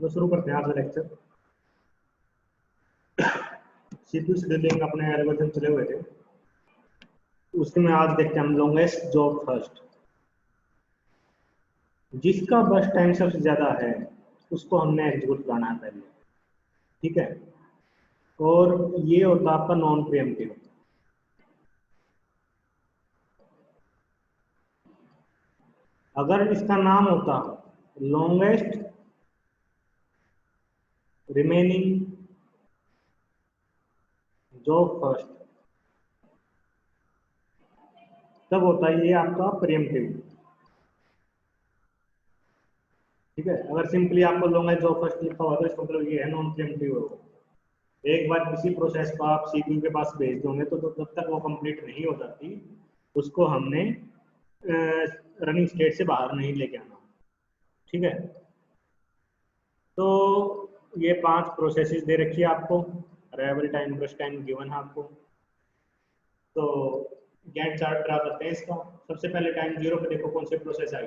तो शुरू करते हैं आज का लेक्चर। सीपीयू शेड्यूलिंग अपने एल्गोरिथम चले हुए थे, उसमें आज देखते हैं हम लॉन्गेस्ट जॉब फर्स्ट। जिसका बर्स्ट टाइम सबसे ज्यादा है उसको हमने एग्जीक्यूट करना है पहले, ठीक है। और ये होता है आपका नॉन प्रीएम्प्टिव। अगर इसका नाम होता लॉन्गेस्ट रिमेनिंग जॉब फर्स्ट, तब होता है ये आपका प्रीएम्प्टिव, ठीक है। अगर सिंपली आपको लॉन्गेस्ट जॉब फर्स्ट लिखा हुआ तो इसका मतलब ये है नॉन प्रीएम्प्टिव होगा। एक बार किसी प्रोसेस को आप सीपीयू के पास भेज दोगे तो जब तक वो कंप्लीट नहीं हो जाती उसको हमने रनिंग स्टेट से बाहर नहीं लेके आना, ठीक है। तो ये 5 प्रोसेसेस दे रखी है आपको, arrival time, burst time given है आपको। तो गैंट चार्ट ड्रा करते हैं इसका। सबसे पहले टाइम 0 पे देखो कौन से प्रोसेस आई।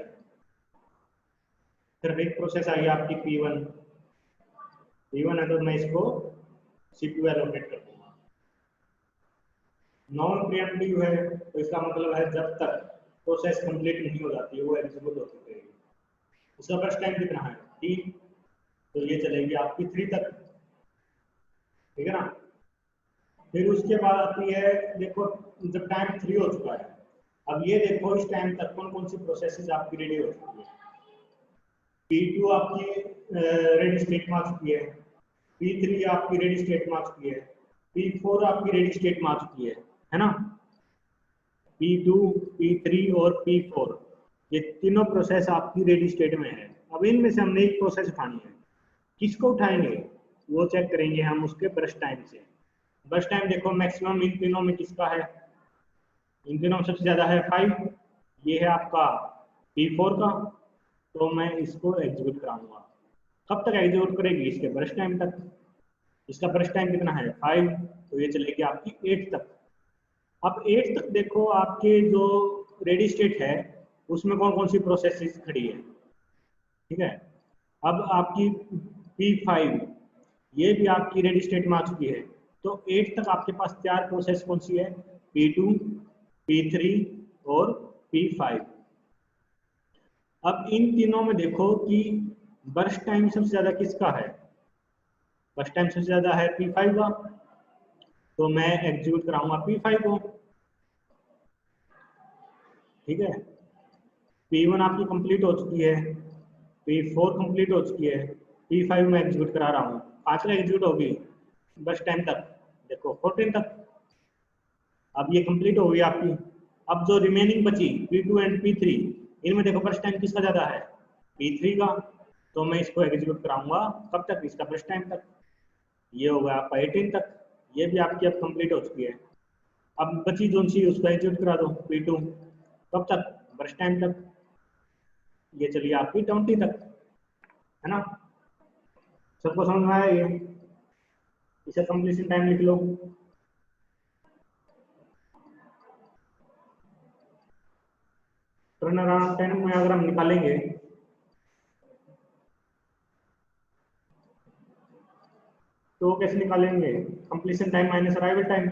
सिर्फ एक प्रोसेस आई आपकी P1 है, तो मैं इसको सीपीयू एलोकेट कर दूंगा। नॉन प्रीएम्प्टिव है तो इसका मतलब है जब तक प्रोसेस कंप्लीट नहीं हो जाती है वो एग्जीक्यूट होती रहेगी। इसका बर्स्ट टाइम कितना है 3, तो ये चलेगी आपकी 3 तक, ठीक है ना। फिर उसके बाद आती है, देखो जब टाइम 3 हो चुका है, अब ये देखो इस टाइम तक कौन कौन सी प्रोसेसेस आपकी रेडी हो चुकी है। P2 आपकी रेडी स्टेट में आ चुकी है, P3 आपकी रेडी स्टेट में आ चुकी है, P4 आपकी रेडी स्टेट में आ चुकी है ना। P2, P3 और P4 ये तीनों प्रोसेस आपकी रेडी स्टेट में है। अब इनमें से हमने एक प्रोसेस उठानी है। किसको उठाएंगे वो चेक करेंगे हम उसके बर्स्ट टाइम से। बर्स्ट टाइम देखो मैक्सिमम इन तीनों में किसका है, इन तीनों में सबसे ज्यादा है 5, ये है आपका P4 का। तो मैं इसको एग्जीक्यूट कराऊंगा। कब तक एग्जीक्यूट करेगी, इसके बर्स्ट टाइम तक। इसका बर्स्ट टाइम कितना है 5, तो ये चलेगी आपकी 8 तक। अब 8 तक देखो आपके जो रेडी स्टेट है उसमें कौन कौन सी प्रोसेसेस खड़ी है, ठीक है। अब आपकी P5 ये भी आपकी रेडी स्टेट में आ चुकी है, तो 8 तक आपके पास 4 प्रोसेस कौन सी है, P2, P3 और P5। अब इन तीनों में देखो कि बर्स्ट टाइम सबसे ज्यादा किसका है, बर्स्ट टाइम सबसे ज्यादा है P5 का, तो मैं एग्जीक्यूट कराऊंगा P5 को, ठीक है। P1 आपकी कंप्लीट हो चुकी है, P4 कंप्लीट हो चुकी है, P5 में एग्जीक्यूट करा रहा हूँ। 5 एग्जीक्यूट होगी बस टाइम तक, देखो 14 तक। अब ये कंप्लीट हो गई आपकी। अब जो रिमेनिंग बची P2 एंड P3, इनमें देखो बस टाइम किसका ज्यादा है, P3 का, तो मैं इसको एग्जीक्यूट कराऊंगा कब तक, इसका बस टाइम तक। ये हो गया आपका 18 तक, ये भी आपकी अब कंप्लीट हो चुकी है। अब बची जो सी उसको एग्जीक्यूट करा दो P2, कब तक, बस टाइम तक। ये चलिए आपकी 20 तक, है ना। सबको समझ में आया ये, इसे कंप्लीशन टाइम लिख लो। टर्न अराउंड टाइम में अगर हम निकालेंगे तो कैसे निकालेंगे, completion time minus arrival time.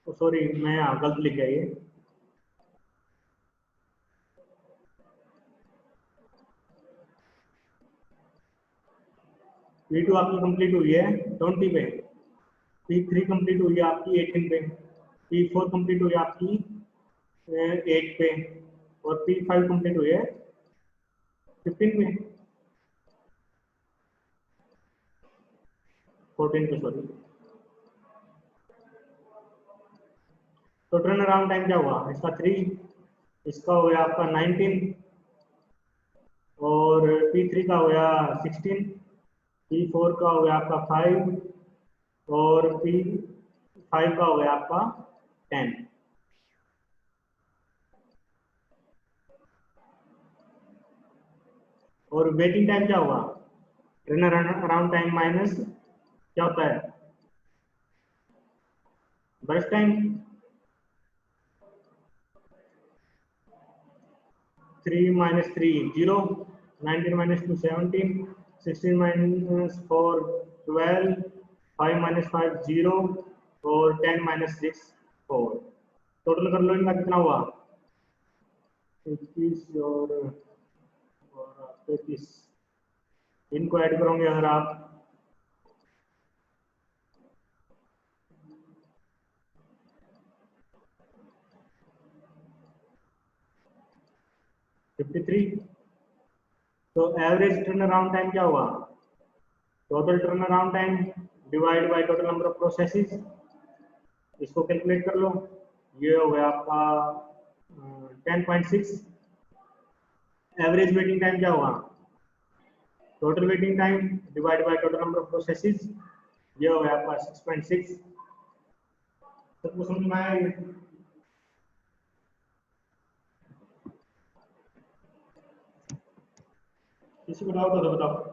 तो सॉरी मैं गलत लिख गया ये। P2 आपकी कंप्लीट हुई है 20 पे, P3 कंप्लीट हुई है आपकी 18 पे, P4 कंप्लीट हुई है आपकी 8 पे, और P5 कंप्लीट हुई है 15 पे, 14 पे सॉरी। तो टर्न अराउंड टाइम क्या हुआ इसका 3, इसका हो गया आपका 19, और P3 का हो गया 16, P4 का हो गया आपका 5, और P5 का हो गया आपका 10। और वेटिंग टाइम क्या हुआ, टर्न अराउंड टाइम माइनस क्या होता है, burst time. 3 minus 3 0, 19 minus 2 17, 16 minus 4 12, 5 minus 5 0 और 10 minus 6 4। टोटल कर लो इनका कितना हुआ, 21 और 33। इनको ऐड करोगे अगर आप 53। तो एवरेज टर्न अराउंड टाइम क्या हुआ, total turn around time divide by total number of processes, इसको कैलकुलेट कर लो, ये हो गया आपका 10.6। एवरेज वेटिंग टाइम क्या हुआ, total waiting time divide by total number of processes, ये हो गया आपका 6.6। सबको समझ में आया, किसी को डाउट हो तो बताओ।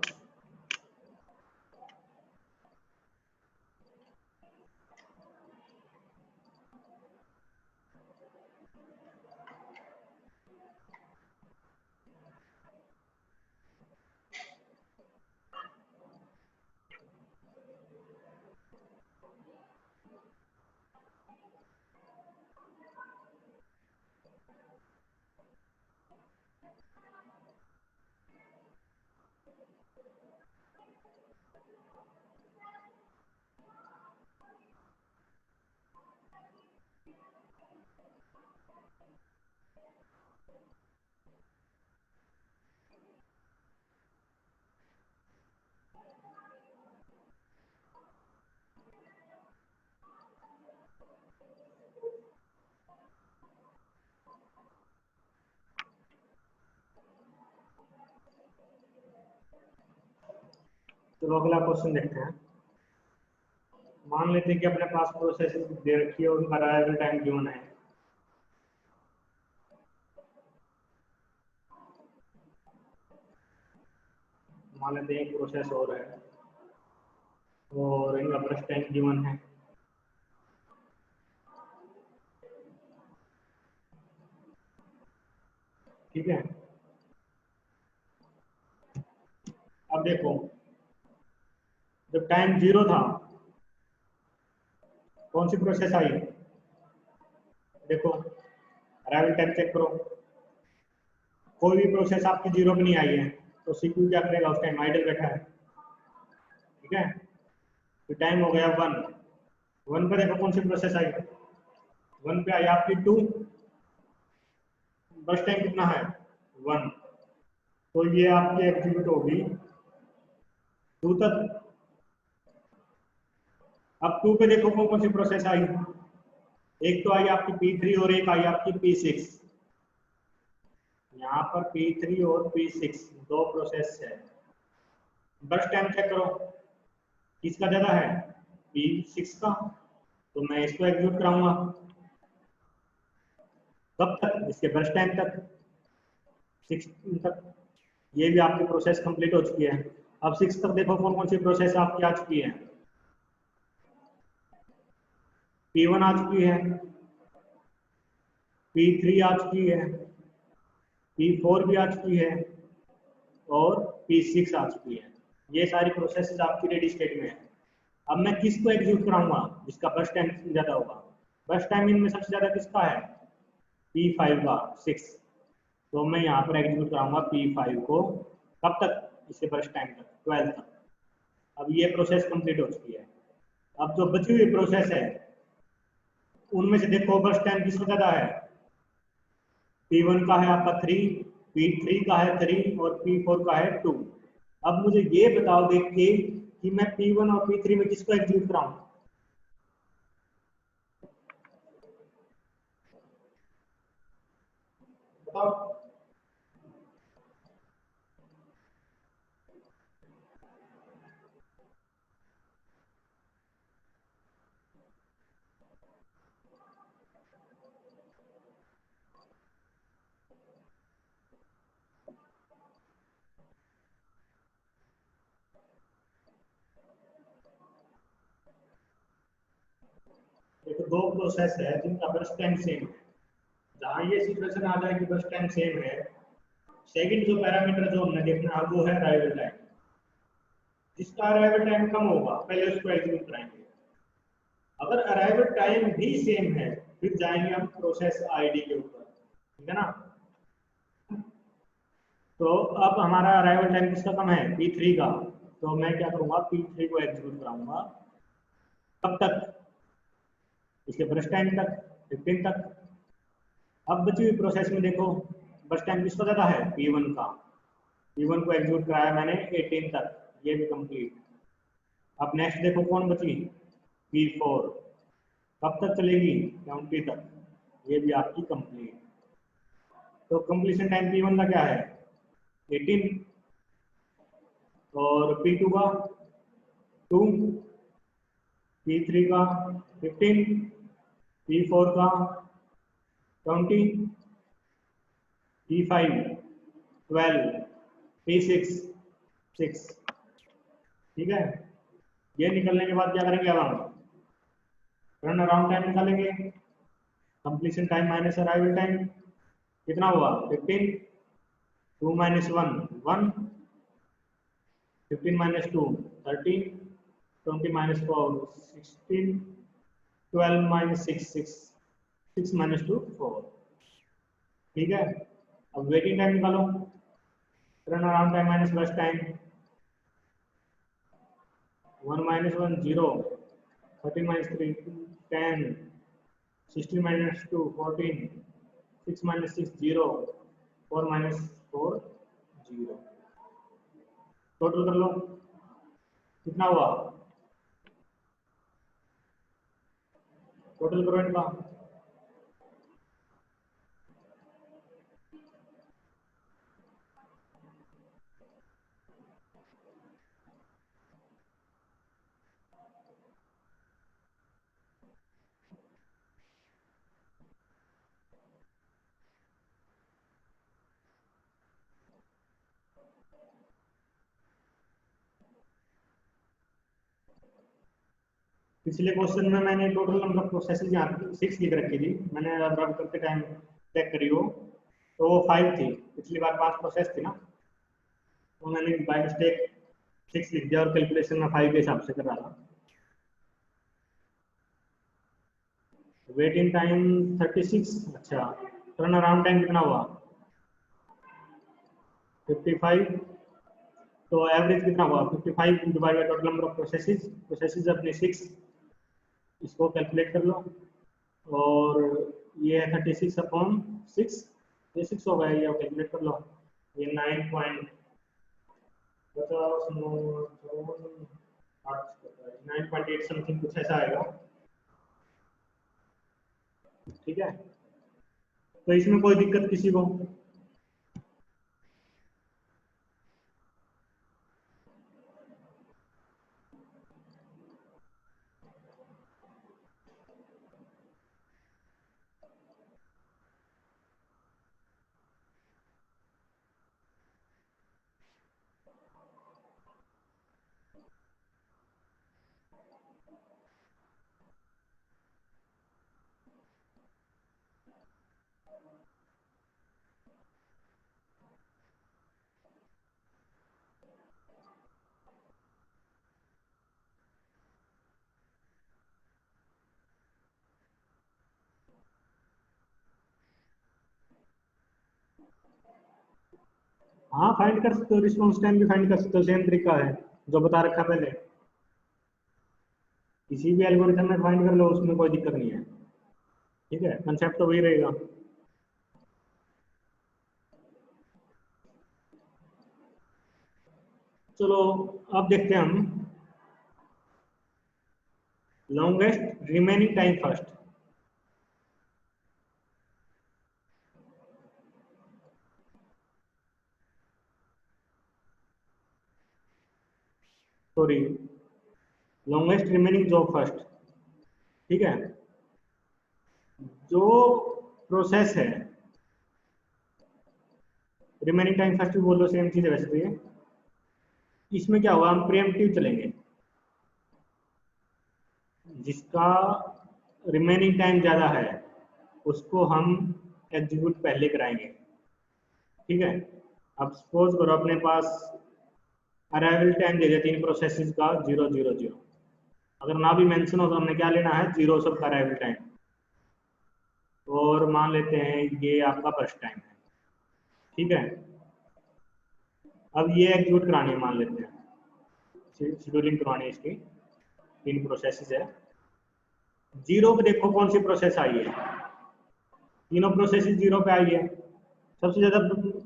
चलो अगला क्वेश्चन देखते हैं। मान लेते हैं कि अपने पास प्रोसेस दे रखी है और उनका अराइवल टाइम गिवन है। मान लेते हैं एक प्रोसेस और है और इनका फर्स्ट टाइम गिवन है। ठीक है, अब देखो जब टाइम 0 था कौन सी प्रोसेस आई, देखो अराइवल टाइम चेक करो, कोई भी प्रोसेस आपकी 0 पे नहीं आई है तो सीपीयू क्या करेगा, उस टाइम आइडल बैठा है। ठीक है, तो टाइम हो गया 1, 1 पे देखो कौन सी प्रोसेस आई, 1 पे आई आपकी 2, बस टाइम कितना है 1, तो ये आपकी एग्जीक्यूट होगी 2 तक। अब 2 पे देखो कौन कौन सी प्रोसेस आई, एक तो आई आपकी P3 और एक आई आपकी P6। यहाँ पर P3 और P6 दो प्रोसेस है। बस टाइम चेक करो किसका ज्यादा है, P6 का, तो मैं इसको एग्जीक्यूट कराऊंगा कब तक, इसके बर्स्ट टाइम तक 6 तक। ये भी आपकी प्रोसेस कंप्लीट हो चुकी है। अब 6 तक देखो कौन कौन सी प्रोसेस आपकी आ चुकी है, P1 आ चुकी है, P3 आ चुकी है, P4 भी आ चुकी है और P6 आ चुकी है। ये सारी प्रोसेस आपकी रेडी स्टेट में है। अब मैं किसको एग्जीक्यूट कराऊंगा, जिसका बर्स्ट टाइम ज्यादा होगा। बर्स्ट टाइम इनमें सबसे ज्यादा किसका है, P5 का 6, तो मैं यहाँ पर एग्जीक्यूट कराऊंगा P5 को कब तक, इसके बर्स्ट टाइम तक 12 तक। अब ये प्रोसेस कंप्लीट हो चुकी है। अब जो बची हुई प्रोसेस है उनमें से देखो बर्स्ट टाइम किसका ज्यादा है, P1 का है आपका 3, P3 का है 3 और P4 का है 2। अब मुझे ये बताओ देख के कि मैं P1 और P3 में किसको एग्जीक्यूट कराऊं, बताओ। देखो दो प्रोसेस है जिनका बर्स्ट टाइम सेम है। जहाँ ये सिचुएशन आ जाए कि बर्स्ट टाइम सेम है, सेकंड जो पैरामीटर जो हमने देखना है वो है अराइवल टाइम। जिसका अराइवल टाइम कम होगा पहले उसको एग्जीक्यूट कराएंगे। अगर अराइवल टाइम भी सेम है फिर जाएंगे हम प्रोसेस आईडी के ऊपर, ठीक है ना। तो अब हमारा अराइवल टाइम किसका कम है, P3 का। तो मैं क्या करूंगा, P3 को एग्जीक्यूट कराऊंगा कब तक, इसके ब्रश टाइम तक, 15 तक। अब बची हुई प्रोसेस में देखो ब्रश टाइम किसका ज्यादा है, P1 का। P1 को एग्जीक्यूट कराया मैंने 18 तक, ये भी कंप्लीट। अब नेक्स्ट देखो कौन बची, P4 कब तक चलेगी, 20 तक, ये भी आपकी कंप्लीट। तो कंप्लीशन टाइम P1 का क्या है, 18, और P2 का 2, P3 का 15, P4 का 20, P5 12, P6 6। ठीक है, ये निकलने के बाद क्या करेंगे, अब हम रन अराउंड टाइम निकालेंगे। Completion time minus arrival time कितना हुआ, 15, 2 minus 1 1, 15 minus 2 13, 20 minus 4 16, 12 minus 6 6, 6 minus 2 4। ठीक है, अब वेटिंग टाइम निकालो, रन अराउंड टाइम माइनस बस time, 1 minus 1 0, 13 minus 3 10, 16 minus 2 14, 6 minus 6 0, 4 minus 4 0। Total कर लो कितना हुआ, टोटल करो इनका। पिछले क्वेश्चन में मैंने टोटल नंबर ऑफ प्रोसेसेस यहाँ 6 लिख रखी थी, मैंने रब करते टाइम चेक करी हो तो वो 5 थी। पिछली बार 5 प्रोसेस थी ना, तो मैंने बाय मिस्टेक 6 लिख दिया और कैलकुलेशन में 5 के हिसाब से कर रहा था। वेटिंग टाइम 36, अच्छा टर्न अराउंड टाइम कितना हुआ 55, तो एवरेज कितना हुआ 55 divide by total number of processes, processes अपने 6, इसको कैलकुलेट कर लो। और ये है 36 अपॉन 6, ये 6 हो गया, ये कैलकुलेट कर लो, ये 9.8 समथिंग कुछ ऐसा आएगा। ठीक है, तो इसमें कोई दिक्कत किसी को, हाँ फाइंड कर सकते हो, रिस्पॉन्स टाइम भी फाइंड कर सकते हो, सेम तरीका है जो बता रखा पहले, किसी भी एल्गोरिथम में फाइंड कर लो, उसमें कोई दिक्कत नहीं है। ठीक है, कंसेप्ट तो वही रहेगा। चलो अब देखते हैं हम longest remaining time first. Sorry, longest remaining job first. ठीक है, जो प्रोसेस है रिमेनिंग टाइम फर्स्ट भी बोल लो, सेम चीज है वैसे तो ये। इसमें क्या होगा, हम प्रीएम्प्टिव चलेंगे, जिसका रिमेनिंग टाइम ज़्यादा है उसको हम एग्जीक्यूट पहले कराएंगे। ठीक है, अब सपोज करो अपने पास अराइवल टाइम दे दिया तीन प्रोसेसेस का 000, अगर ना भी मेंशन हो तो हमने क्या लेना है, जीरो सबका अराइवल टाइम, और मान लेते हैं ये आपका फर्स्ट टाइम है। ठीक है, अब ये एग्जीक्यूट करानी है, मान लेते हैं शेड्यूलिंग करवानी है इसकी, तीन प्रोसेसेस है। जीरो पे देखो कौन सी प्रोसेस आई है, तीनों प्रोसेसेस जीरो पे आई है। सबसे ज्यादा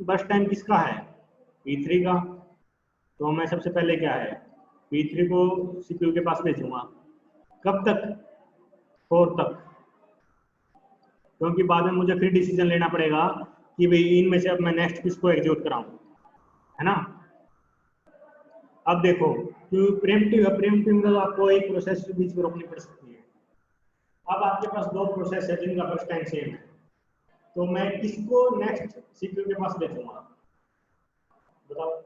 बर्स्ट टाइम किसका है, P3 का। तो मैं सबसे पहले क्या है, P3 को CPU के पास भेजूंगा। कब तक, 4 तक, क्योंकि बाद में मुझे फिर डिसीजन लेना पड़ेगा कि भाई इनमें से अब मैं नेक्स्ट किसको एग्जीक्यूट कराऊं, है ना। अब देखो प्रीएम्प्टिव है, प्रीएम्प्टिव मतलब आपको एक प्रोसेस के बीच में रोकनी पड़ सकती है। अब आपके पास दो प्रोसेस है जिनका फर्स्ट टाइम सेम है, तो मैं किसको नेक्स्ट सीपीयू के पास भेजूंगा, बताओ।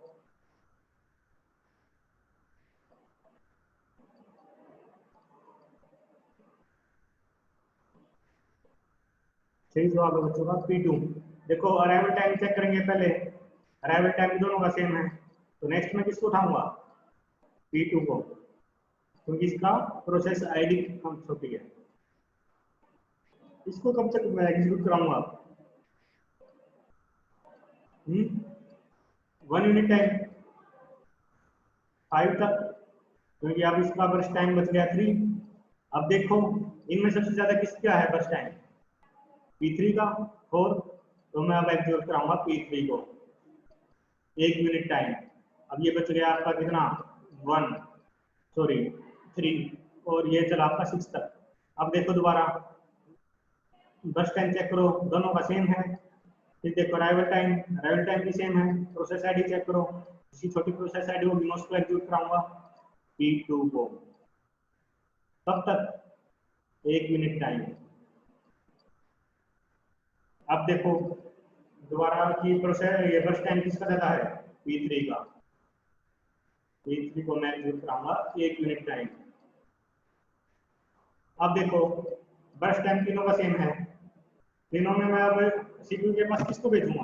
सही जवाब है बच्चों का P2। देखो अराइवल टाइम चेक करेंगे पहले, अराइवल टाइम दोनों का सेम है, तो नेक्स्ट में किसको उठाऊंगा, P2 को, क्योंकि इसका प्रोसेस आईडी कम छोटी है। इसको कब तक मैं एग्जीक्यूट कराऊंगा, 1 यूनिट टाइम, 5 तक, क्योंकि अब इसका बर्स्ट टाइम बच गया 3। अब देखो इनमें सबसे ज्यादा किसका है बर्स्ट टाइम, P3 का 4, तो मैं अब एग्जीक्यूट कराऊंगा P3 को, 1 यूनिट टाइम। अब ये बच गया आपका कितना, 1, सॉरी 3, और ये चला आपका 6 तक। अब देखो दोबारा बस टाइम चेक करो, दोनों का सेम है। फिर देखो अराइवल टाइम भी सेम है। प्रोसेस आईडी चेक करो, इसकी छोटी प्रोसेस आईडी होगी, मैं उसको एग्जीक्यूट कराऊंगा P2 को, तब तक 1 यूनिट टाइम। अब देखो दोबारा की प्रोसेस, ये बस टाइम किसका ज्यादा है, P3 का, P3 को मैं एग्जीक्यूट कराऊंगा 1 यूनिट टाइम। अब देखो बस टाइम तीनों का सेम है, तीनों में मैं अब सीपीयू के पास किसको भेजूंगा,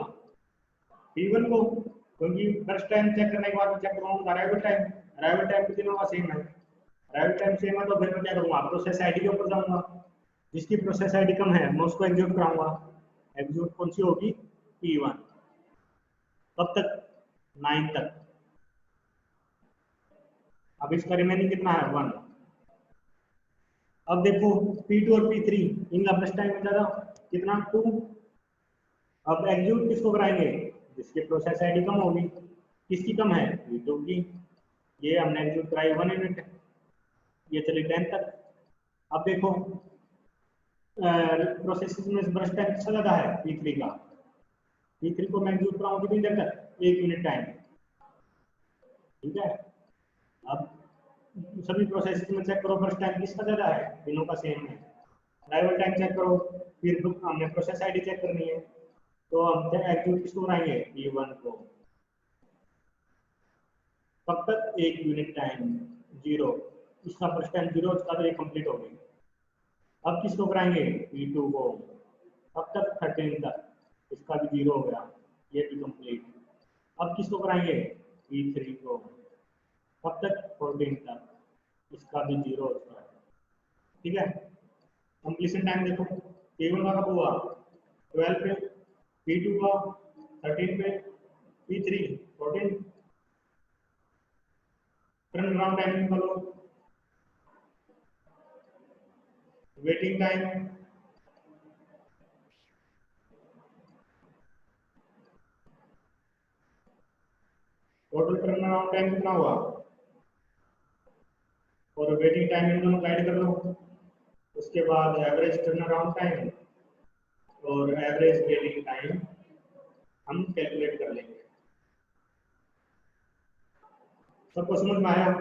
P1 को, क्योंकि फर्स्ट टाइम चेक करने के बाद चेक करूंगा अराइवल टाइम भी तीनों का सेम है। अराइवल टाइम सेम है तो फिर मैं क्या करूंगा, प्रोसेस आईडी के ऊपर जाऊंगा, जिसकी प्रोसेस आईडी कम है मैं उसको एग्जीक्यूट कराऊंगा। एग्जीक्यूट कौन सी होगी, P1, कब तक, 9 तक। अब इसका रिमेनिंग कितना है, 1। अब देखो P2 और P3 इनका फर्स्ट टाइम ज्यादा, कितना, 2। अब एग्जीक्यूट किसको कराएंगे, जिसकी प्रोसेस आईडी कम होगी, किसकी कम है, P2 की। ये हमने एग्जीक्यूट कराई 1 यूनिट, ये चली 10 तक। अब देखो प्रोसेस में बर्स्ट टाइम किसका ज्यादा है, P3 का। P3 को मैं एग्जीक्यूट कराऊंगा कितनी देर तक, 1 यूनिट टाइम। ठीक है, अब सभी प्रोसेस में चेक करो फर्स्ट टाइम किसका ज्यादा है, तीनों का सेम है। अराइवल टाइम चेक करो, फिर हमने प्रोसेस आईडी चेक करनी है, तो हम एग्जीक्यूट किसको कराएंगे, P1 को, कब तक, 1 यूनिट टाइम, 0। इसका फर्स्ट टाइम 0, इसका तो ये कंप्लीट हो गई। अब किसको कराएंगे, P2 को, कब तक, 13 तक, इसका भी 0 हो गया, ये भी कंप्लीट। अब किसको कराएंगे, P3 को, कब तक, 14 तक, इसका भी 0 हो चुका है। ठीक है, कंप्लीशन टाइम देखो, P1 का कब हुआ, 12 पे, P2 का 13 पे, P3 14। टर्न अराउंड टाइम निकालो, waiting time, total turn around time कितना हुआ, और वेटिंग टाइम इन दोनों ऐड कर लो। उसके बाद एवरेज टर्न अराउंड टाइम और एवरेज वेटिंग टाइम हम कैलकुलेट कर लेंगे। सबको समझ में आया,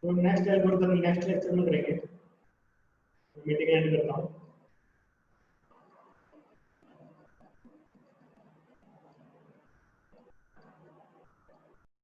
तो नेक्स्ट एल्गोरिथम नेक्स्ट लेक्चर में करेंगे। मीटिंग एंड करता हूँ।